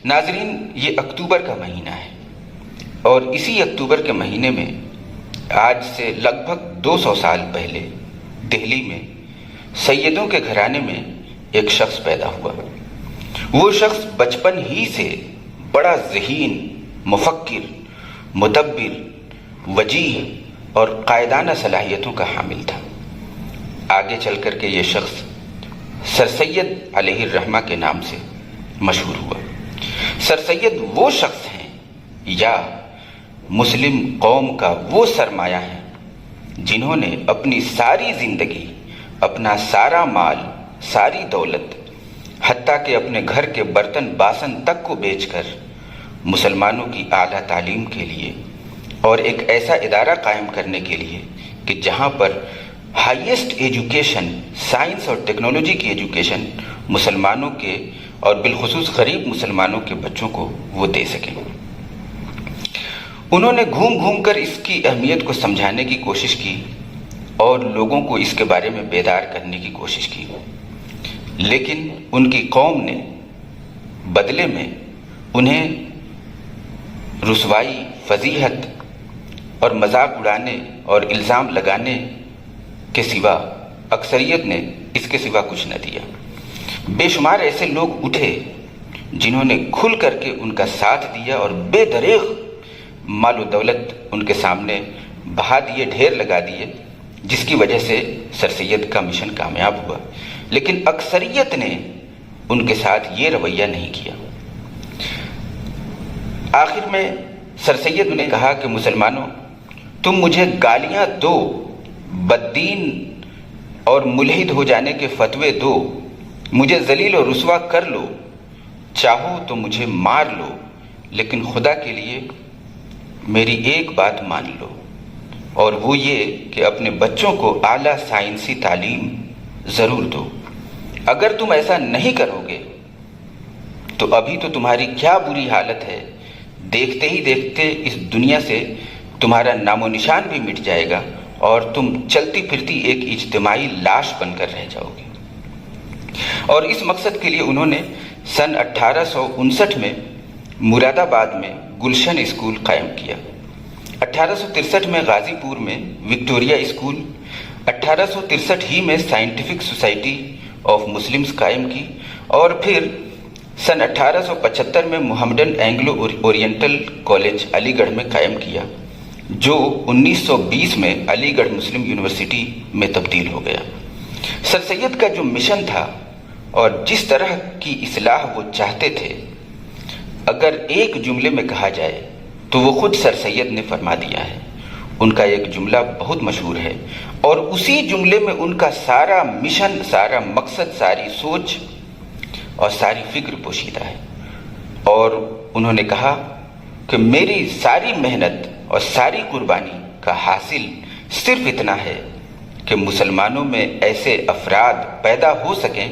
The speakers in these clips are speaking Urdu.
ناظرین، یہ اکتوبر کا مہینہ ہے اور اسی اکتوبر کے مہینے میں آج سے لگ بھگ 200 سال پہلے دہلی میں سیدوں کے گھرانے میں ایک شخص پیدا ہوا۔ وہ شخص بچپن ہی سے بڑا ذہین، مفکر، مدبر، وجیح اور قائدانہ صلاحیتوں کا حامل تھا۔ آگے چل کر کے یہ شخص سر سید علیہ الرحمہ کے نام سے مشہور ہوا۔ سر سید وہ شخص ہیں یا مسلم قوم کا وہ سرمایہ ہے جنہوں نے اپنی ساری زندگی، اپنا سارا مال، ساری دولت، حتیٰ کہ اپنے گھر کے برتن باسن تک کو بیچ کر مسلمانوں کی اعلیٰ تعلیم کے لیے اور ایک ایسا ادارہ قائم کرنے کے لیے کہ جہاں پر ہائیسٹ ایجوکیشن، سائنس اور ٹیکنالوجی کی ایجوکیشن مسلمانوں کے اور بالخصوص غریب مسلمانوں کے بچوں کو وہ دے سکیں۔ انہوں نے گھوم گھوم کر اس کی اہمیت کو سمجھانے کی کوشش کی اور لوگوں کو اس کے بارے میں بیدار کرنے کی کوشش کی، لیکن ان کی قوم نے بدلے میں انہیں رسوائی، فضیحت اور مذاق اڑانے اور الزام لگانے کے سوا، اکثریت نے اس کے سوا کچھ نہ دیا۔ بے شمار ایسے لوگ اٹھے جنہوں نے کھل کر کے ان کا ساتھ دیا اور بے دریغ مال و دولت ان کے سامنے بہا دیے، ڈھیر لگا دیے، جس کی وجہ سے سر سید کا مشن کامیاب ہوا۔ لیکن اکثریت نے ان کے ساتھ یہ رویہ نہیں کیا۔ آخر میں سر سید نے کہا کہ مسلمانوں، تم مجھے گالیاں دو، بددین اور ملحد ہو جانے کے فتوے دو، مجھے ذلیل و رسوا کر لو، چاہو تو مجھے مار لو، لیکن خدا کے لیے میری ایک بات مان لو، اور وہ یہ کہ اپنے بچوں کو اعلیٰ سائنسی تعلیم ضرور دو۔ اگر تم ایسا نہیں کرو گے تو ابھی تو تمہاری کیا بری حالت ہے، دیکھتے ہی دیکھتے اس دنیا سے تمہارا نام و نشان بھی مٹ جائے گا اور تم چلتی پھرتی ایک اجتماعی لاش بن کر رہ جاؤ گے۔ اور اس مقصد کے لیے انہوں نے سن 1859 میں مراد آباد میں گلشن اسکول قائم کیا، 1863 میں غازی پور میں وکٹوریہ اسکول، 1863 ہی میں سائنٹیفک سوسائٹی آف مسلمز قائم کی، اور پھر سن 1875 میں محمڈن اینگلو اورینٹل کالج علی گڑھ میں قائم کیا، جو 1920 میں علی گڑھ مسلم یونیورسٹی میں تبدیل ہو گیا۔ سر سید کا جو مشن تھا اور جس طرح کی اصلاح وہ چاہتے تھے، اگر ایک جملے میں کہا جائے تو وہ خود سر سید نے فرما دیا ہے۔ ان کا ایک جملہ بہت مشہور ہے اور اسی جملے میں ان کا سارا مشن، سارا مقصد، ساری سوچ اور ساری فکر پوشیدہ ہے۔ اور انہوں نے کہا کہ میری ساری محنت اور ساری قربانی کا حاصل صرف اتنا ہے کہ مسلمانوں میں ایسے افراد پیدا ہو سکیں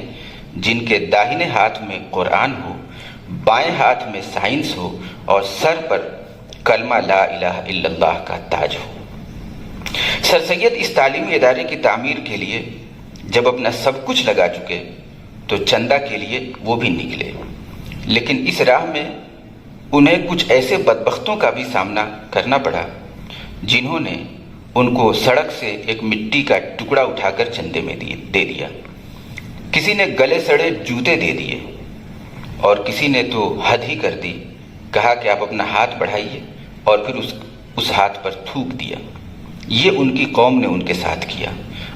جن کے داہنے ہاتھ میں قرآن ہو، بائیں ہاتھ میں سائنس ہو اور سر پر کلمہ لا الہ الا اللہ کا تاج ہو۔ سر سید اس تعلیمی ادارے کی تعمیر کے لیے جب اپنا سب کچھ لگا چکے تو چندہ کے لیے وہ بھی نکلے، لیکن اس راہ میں انہیں کچھ ایسے بدبختوں کا بھی سامنا کرنا پڑا جنہوں نے ان کو سڑک سے ایک مٹی کا ٹکڑا اٹھا کر چندے میں دے دیا، کسی نے گلے سڑے جوتے دے دیے اور کسی نے تو حد ہی کر دی، کہا کہ آپ اپنا ہاتھ بڑھائیے، اور پھر اس ہاتھ پر تھوک دیا۔ یہ ان کی قوم نے ان کے ساتھ کیا۔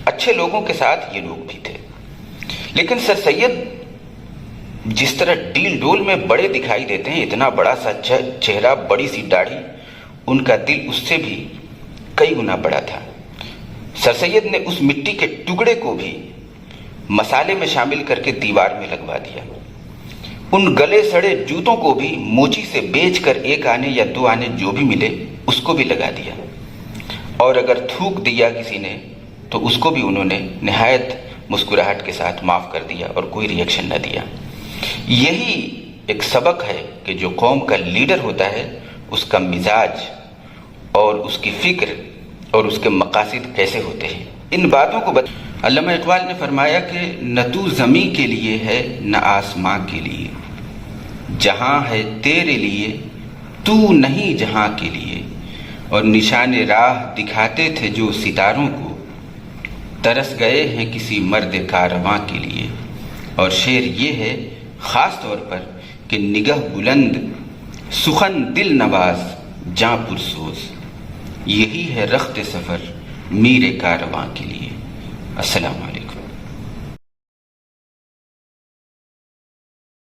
اچھے لوگوں کے ساتھ یہ لوگ بھی تھے، لیکن سر سید جس طرح ڈیل ڈول میں بڑے دکھائی دیتے ہیں، اتنا بڑا سا چہرہ، بڑی سی داڑھی، ان کا دل اس سے بھی کئی گنا بڑا تھا۔ سر سید نے اس مٹی کے ٹکڑے کو بھی مسالے میں شامل کر کے دیوار میں لگوا دیا، ان گلے سڑے جوتوں کو بھی موچی سے بیچ کر ایک آنے یا دو آنے جو بھی ملے اس کو بھی لگا دیا، اور اگر تھوک دیا کسی نے تو اس کو بھی انہوں نے نہایت مسکراہٹ کے ساتھ معاف کر دیا اور کوئی ری ایکشن نہ دیا۔ یہی ایک سبق ہے کہ جو قوم کا لیڈر ہوتا ہے اس کا مزاج اور اس کی فکر اور اس کے مقاصد کیسے ہوتے ہیں۔ ان باتوں کو علامہ اقبال نے فرمایا کہ نہ تو زمیں کے لیے ہے نہ آسماں کے لیے، جہاں ہے تیرے لیے تو نہیں جہاں کے لیے، اور نشان راہ دکھاتے تھے جو ستاروں کو، ترس گئے ہیں کسی مرد کارواں کے لیے۔ اور شعر یہ ہے خاص طور پر کہ نگہ بلند، سخن دل نواز، جاں پرسوز، یہی ہے رخت سفر میر کارواں کے لیے۔ السلام علیکم۔